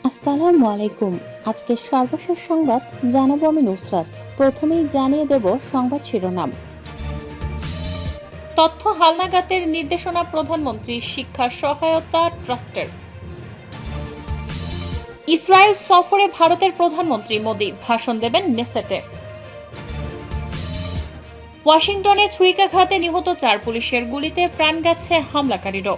আসসালামু আলাইকুম। আজকে সর্বশেষ সংবাদ জানাবো আমি নুসরাত। প্রথমেই জানিয়ে দেব সংবাদ শিরোনাম। তথ্য হালনাগাদের নির্দেশনা প্রধানমন্ত্রীর শিক্ষা সহায়তা ট্রাস্টের। ইসরায়েল সফরে ভারতের প্রধানমন্ত্রী মোদি ভাষণ দেবেন নেসেটে। ওয়াশিংটনে ছুরিকাঘাতে নিহত 4 পুলিশের গুলিতে প্রাণ গেছে হামলাকারীরও।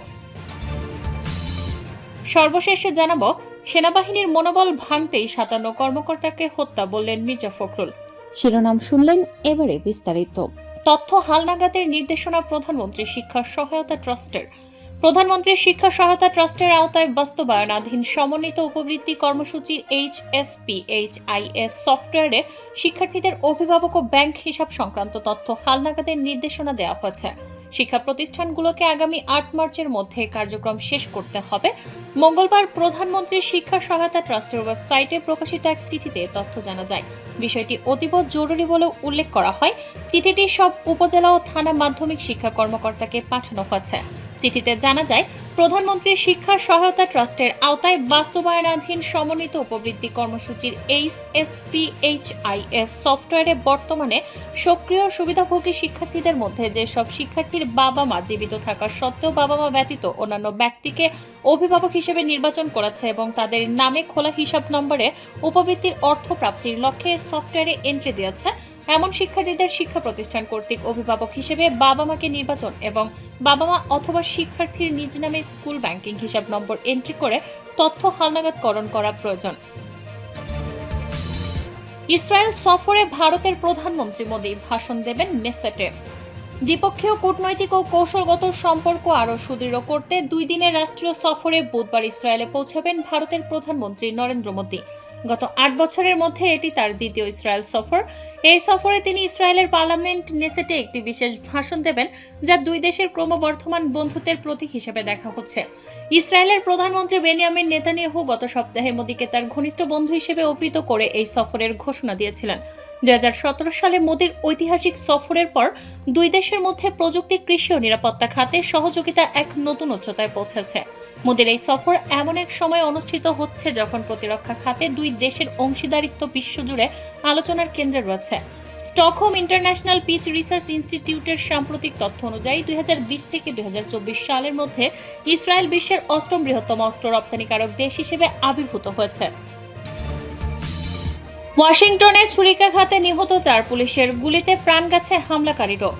সর্বশেষে জানাবো, সেনাবাহিনীর মনোবল ভাঙতেই 57 কর্মকর্তাকে হত্যা বললেন মির্জা ফখরুল। শিরোনাম শুনলেন, এবারে বিস্তারিত। তথ্য হালনাগাদের নির্দেশনা প্রধানমন্ত্রীর শিক্ষা সহায়তা ট্রাস্টের। প্রধানমন্ত্রীর শিক্ষা সহায়তা ট্রাস্টের আওতায় বাস্তবায়নাধীন সমন্বিত উপবৃত্তি কর্মসূচি HSPHIS সফটওয়্যারে শিক্ষার্থীদের অভিভাবক ও ব্যাংক হিসাব সংক্রান্ত তথ্য হালনাগাদের নির্দেশনা দেওয়া হয়েছে। শিক্ষা প্রতিষ্ঠানগুলোকে আগামী 8 মার্চের মধ্যে কার্যক্রম শেষ করতে হবে। মঙ্গলবার প্রধানমন্ত্রীর শিক্ষা সহায়তা ট্রাস্টের ওয়েবসাইটে প্রকাশিত এক চিঠিতে তথ্য জানা যায়। বিষয়টি অতীব জরুরি বলে উল্লেখ করা হয়। চিঠিটি সব উপজেলা ও থানা মাধ্যমিক শিক্ষা কর্মকর্তাকে পাঠানো হয়েছে। চিঠিতে জানা যায়, প্রধানমন্ত্রীর শিক্ষা সহায়তা ট্রাস্টের আওতায় বাস্তবায়নাধীন সমন্বিত উপবৃত্তি কর্মসূচির HSPHIS সফটওয়্যারে বর্তমানে সক্রিয় সুবিধাভোগী শিক্ষার্থীদের মধ্যে যেসব শিক্ষার্থীর বাবা মা জীবিত থাকা সত্ত্বেও বাবা মা ব্যতীত অন্যান্য ব্যক্তিকে অভিভাবক হিসেবে নির্বাচন করেছে এবং তাদের নামে খোলা হিসাব নম্বরে উপবৃত্তির অর্থ প্রাপ্তির লক্ষ্যে সফটওয়্যারে এন্ট্রি দিয়েছে, এমন শিক্ষার্থীদের শিক্ষা প্রতিষ্ঠান কর্তৃক অভিভাবক হিসেবে বাবা মাকে নির্বাচন এবং বাবা মা অথবা শিক্ষার্থীর নিজ নামে স্কুল ব্যাংকিং হিসাব নম্বর এন্ট্রি করে তথ্য হালনাগাদকরণ করা প্রয়োজন। ইসরায়েল সফরে ভারতের প্রধানমন্ত্রী মোদি ভাষণ দেবেন নেসেটে। দ্বিপক্ষীয় কূটনৈতিক ও কৌশলগত সম্পর্ক আরও সুদৃঢ় করতে 2 দিনের রাষ্ট্রীয় সফরে বুধবার ইসরায়েলে পৌঁছাবেন ভারতের প্রধানমন্ত্রী নরেন্দ্র মোদি। গত 8 বছরের মধ্যে এটি তার দ্বিতীয় ইসরায়েল সফর। এই সফরে তিনি ইসরায়েলের পার্লামেন্ট নেসেটে একটি বিশেষ ভাষণ দেবেন, যা দুই দেশের ক্রমবর্ধমান বন্ধুত্বের প্রতীক হিসেবে দেখা হচ্ছে। ইসরায়েলের প্রধানমন্ত্রী বেনিয়ামিন নেতানিয়াহু গত সপ্তাহে মোদিকে তার ঘনিষ্ঠ বন্ধু হিসেবে অভিহিত করে এই সফরের ঘোষণা দিয়েছিলেন। 2017 সালে মোদির ঐতিহাসিক সফরের পর দুই দেশের মধ্যে প্রযুক্তি, কৃষি ও নিরাপত্তা খাতে সহযোগিতা এক নতুন উচ্চতায় পৌঁছেছে। মোদির এই সফর এমন এক সময় অনুষ্ঠিত হচ্ছে যখন প্রতিরক্ষা খাতে দুই দেশের অংশীদারিত্ব বিশ্বজুড়ে আলোচনার কেন্দ্রে রয়েছে। স্টকহোম ইন্টারন্যাশনাল পিচ রিসার্চ ইনস্টিটিউটের সাম্প্রতিক তথ্য অনুযায়ী 2020 থেকে 2024 সালের মধ্যে ইসরায়েল বিশ্বের 8ম বৃহত্তম অস্ত্র রপ্তানিকারক দেশ হিসেবে আবির্ভূত হয়েছে। ওয়াশিংটনে ছুরিকাঘাতে নিহত 4 পুলিশের গুলিতে প্রাণ গেছে হামলাকারীরও।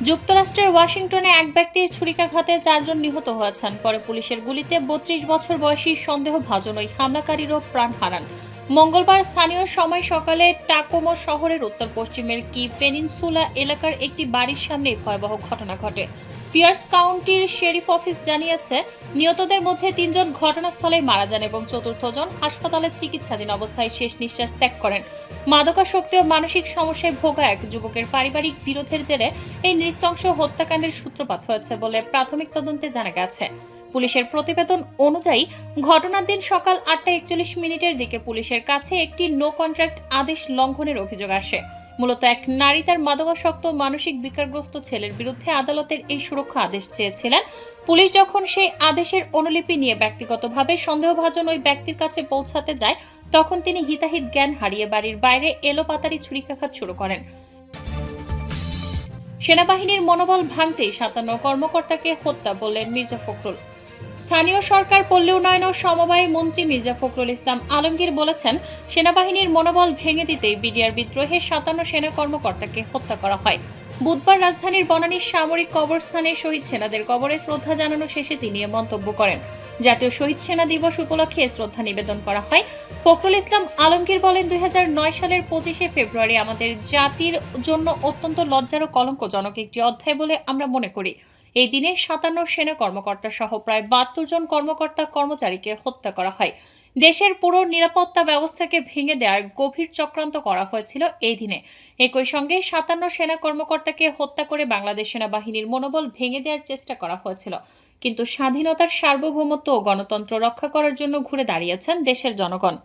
যুক্তরাষ্ট্রের ওয়াশিংটনে এক ব্যক্তির ছুরিকাঘাতে 4 জন নিহত হয়েছেন। পরে পুলিশের গুলিতে 32 বছর বয়সী সন্দেহভাজন ওই হামলাকারীরও প্রাণ হারান। মঙ্গলবার স্থানীয় সময় সকালে টাকোমো শহরের উত্তর পশ্চিমের কি পেনিনসুলা এলাকার একটি বাড়ির সামনে ভয়াবহ ঘটনা ঘটে। পিয়ার্স কাউন্টির শেরিফ অফিস জানিয়েছে, নিহতদের মধ্যে 3 জন ঘটনাস্থলেই মারা যান এবং 4র্থ জন হাসপাতালে চিকিৎসাধীন অবস্থায় শেষ নিঃশ্বাস ত্যাগ করেন। মাদকাসক্তি ও মানসিক সমস্যায় ভোগা এক যুবকের পারিবারিক বিরোধের জেরে এই নৃশংস হত্যাকাণ্ডের সূত্রপাত হয়েছে বলে প্রাথমিক তদন্তে জানা গেছে। পুলিশের প্রতিবেদন অনুযায়ী ঘটনার দিন সকাল 8:41 দিকে পুলিশের কাছে একটি নো কন্ট্রাক্ট আদেশ লঙ্ঘনের অভিযোগ আসে। মূলত এক নারী তার মাদকাসক্ত মানসিক বিকারগ্রস্ত ছেলের বিরুদ্ধে আদালতের এই সুরক্ষা আদেশ চেয়েছিলেন। পুলিশ যখন সেই আদেশের অনুলিপি নিয়ে ব্যক্তিগতভাবে সন্দেহভাজন ওই ব্যক্তির কাছে পৌঁছাতে যায়, তখন তিনি হিতাহিত জ্ঞান হারিয়ে বাড়ির বাইরে এলোপাতাড়ি ছুরিকাঘাত শুরু করেন। সেনাবাহিনীর মনোবল ভাঙতেই 57 কর্মকর্তাকে হত্যা বললেন মির্জা ফখরুল। স্থানীয় সরকার, পল্লী উন্নয়ন ও সমবায় মন্ত্রী মির্জা ফখরুল ইসলাম আলমগীর বলেছেন, সেনাবাহিনীর মনোবল ভেঙে দিতেই বিডিআর বিদ্রোহে 57 সেনা কর্মকর্তাকে হত্যা করা হয়। বুধবার রাজধানীর বনানীর সামরিক কবরস্থানে শহীদ সেনাদের কবরে শ্রদ্ধা জানানো শেষে তিনি এ মন্তব্য করেন। জাতীয় শহীদ সেনা দিবস উপলক্ষে শ্রদ্ধা নিবেদন করা হয়। ফখরুল ইসলাম আলমগীর বলেন, 2009 সালের 25শে ফেব্রুয়ারি আমাদের জাতির জন্য অত্যন্ত লজ্জার ও কলঙ্কজনক একটি অধ্যায় বলে আমরা মনে করি। এই দিনে 57 সেনা কর্মকর্তা সহ প্রায় 72 জন কর্মকর্তা কর্মচারীকে হত্যা করা হয়। দেশের পুরো নিরাপত্তা ব্যবস্থাকে ভেঙে দেওয়ার গভীর চক্রান্ত করা হয়েছিল এই দিনে। একই সঙ্গে 57 সেনা কর্মকর্তাকে হত্যা করে বাংলাদেশ সেনাবাহিনীর মনোবল ভেঙে দেওয়ার চেষ্টা করা হয়েছিল। কিন্তু স্বাধীনতার সার্বভৌমত্ব ও গণতন্ত্র রক্ষা করার জন্য ঘুরে দাঁড়িয়েছেন দেশের জনগণ।